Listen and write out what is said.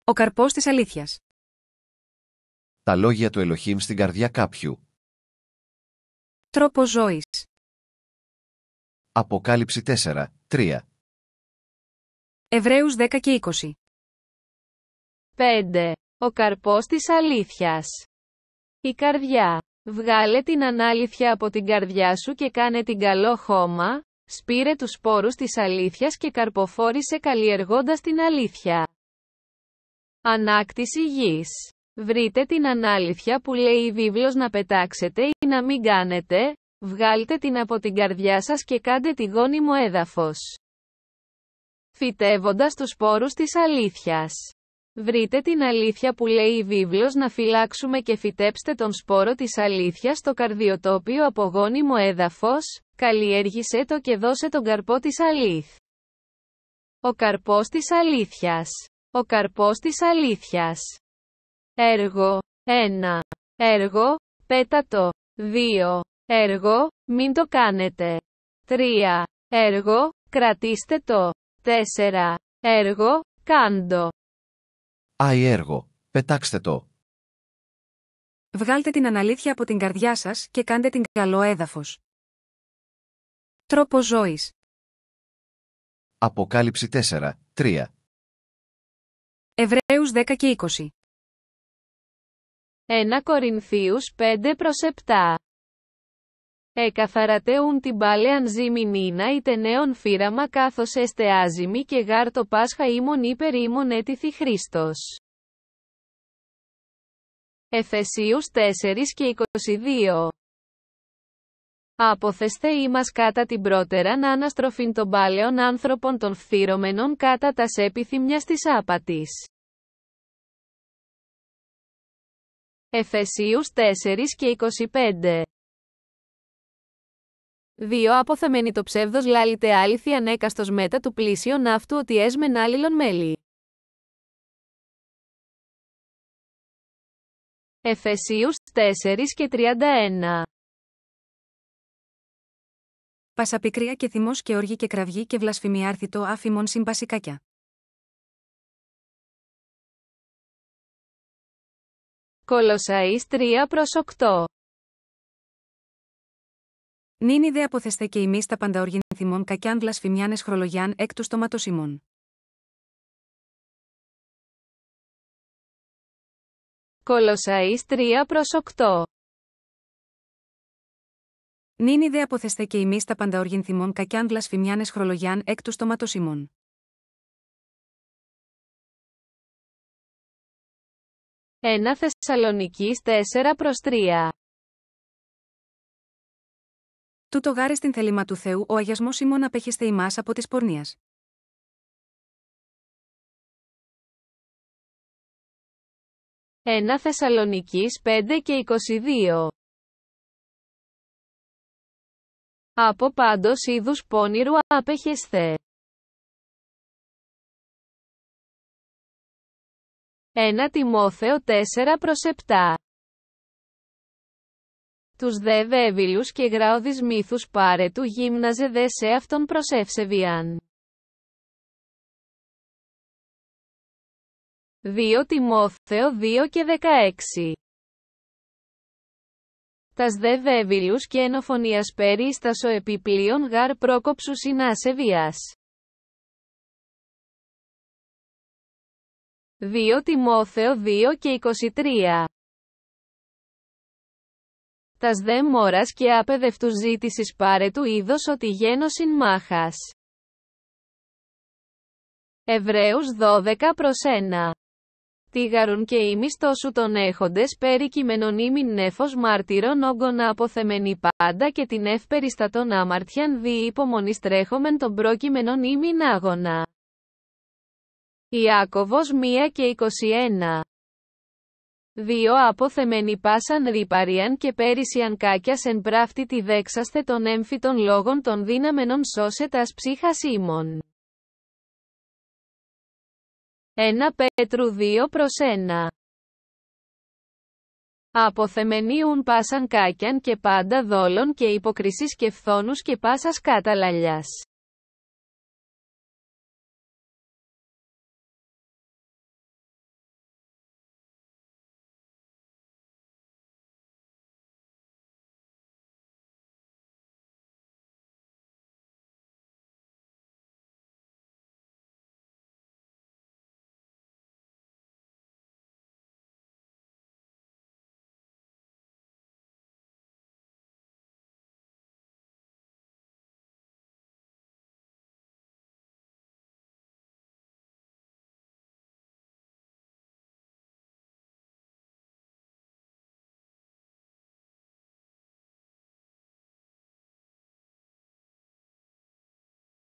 Ο καρπός της αλήθειας. Τα λόγια του Ελοχήμ στην καρδιά κάποιου. Τρόπος ζωής. Αποκάλυψη 4, 3. Εβραίους 10 και 20. 5. Ο καρπός της αλήθειας. Η καρδιά. Βγάλε την ανάληθεια από την καρδιά σου και κάνε την καλό χώμα, σπήρε τους σπόρους της αλήθειας και καρποφόρησε καλλιεργώντας την αλήθεια. Ανάκτηση γης. Βρείτε την ανάληθεια που λέει η βίβλος να πετάξετε ή να μην κάνετε, βγάλτε την από την καρδιά σας και κάντε τη γόνιμο έδαφος. Φυτεύοντας τους σπόρους της αλήθειας. Βρείτε την αλήθεια που λέει η βίβλος να φυλάξουμε και φυτέψτε τον σπόρο της αλήθειας στο καρδιοτόπιο από γόνιμο έδαφος, καλλιέργησε το και δώσε τον καρπό της αλήθ. Ο καρπός της αλήθειας. Ο καρπός της αλήθειας. Έργο. 1. Έργο, πέτα το. 2. Έργο, μην το κάνετε. 3. Έργο, κρατήστε το. 4. Έργο, κάντο. Άι έργο, πετάξτε το. Βγάλτε την αναλήθεια από την καρδιά σας και κάντε την καλό έδαφος. Τρόπος ζωής. Αποκάλυψη 4, 3. Εβραίους 10 και 20. 1 Κορινθίους 5 προς 7. Εκαθαρατέουν την πάλεαν ζήμην Νίνα είτε νέον φύραμα κάθος έστε άζημη και γάρ το Πάσχα ήμων υπερ ήμων έτηθη Χριστός. Εφεσίους 4 και 22. Αποθεσθε ημάς κατά την πρώτεραν αναστροφήν των πάλεων άνθρωπων των φθήρωμενων κατά τας επιθυμιας της άπατης. Εφεσίους 4 και 25. 2 Αποθεμένη το ψεύδος λάλητε άληθη ανέκαστος μέτα του πλήσιον αυτού ότι έσμεν άλληλον μέλη. Εφεσίους 4 και 31. Πασαπικρία και θυμός και όργη και κραυγή και βλασφημία άρθιτο άφημον συμπασικάκια. Κολοσσαείς 3 προς 8. Νίνι δε αποθεστέ και ημείς τα πανταόργην θυμών κακιάν βλασφημιάν εσχρολογιάν εκ του στόματος ημών. Κολοσσαείς 3 προς 8. Νίνι δε αποθεστέ και ημείς τα πανταόργην θυμών κακιάν βλασφημιάν εσχρολογιάν εκ του στόματος ημών. 1 Θεσσαλονικής 4 προς 3. Τούτο γάρε στην θελήμα του Θεού ο αγιασμός ημών απέχεστε ημάς από της πορνείας. 1 Θεσσαλονικής 5 και 22. Από πάντως είδους πόνηρου απέχεσθε. 1 Τιμόθεο 4 προς 7. Τους δε βέβηλους και γράωδεις μύθους πάρε του γύμναζε δε σε αυτόν προσεύσεβιαν. 2 Τιμόθεο 2 και 16. Τας δε βέβηλους και ενοφωνίας περίστασο επιπλέον γάρ πρόκοψου συνάσεβιας. 2 Τιμόθεο 2 και 23. Τας δε μόρας και άπεδευτους ζήτησης πάρε του είδος ότι γένωσιν μάχας. Εβραίους 12 προς 1. Τίγαρουν και ημείς τόσου τον έχοντες περί κειμενον ήμην νέφος μάρτυρον όγκον αποθεμενή πάντα και την ευπεριστατον άμαρτιαν δι υπομονής τρέχομεν τον προκειμενον ήμην άγωνα. Ιάκωβος 1 και 21. 2 Αποθεμένοι πάσαν ρήπαριαν και πέρισιαν κάκιας εν πράφτη τη δέξαστε των έμφυτων λόγων των δύναμενων σώσε τας ψύχας ήμων. 1 Πέτρου 2 προς 1. Αποθεμενίουν πάσαν κάκιαν και πάντα δόλων και υποκρισής και φθόνους και πάσας καταλαλιάς.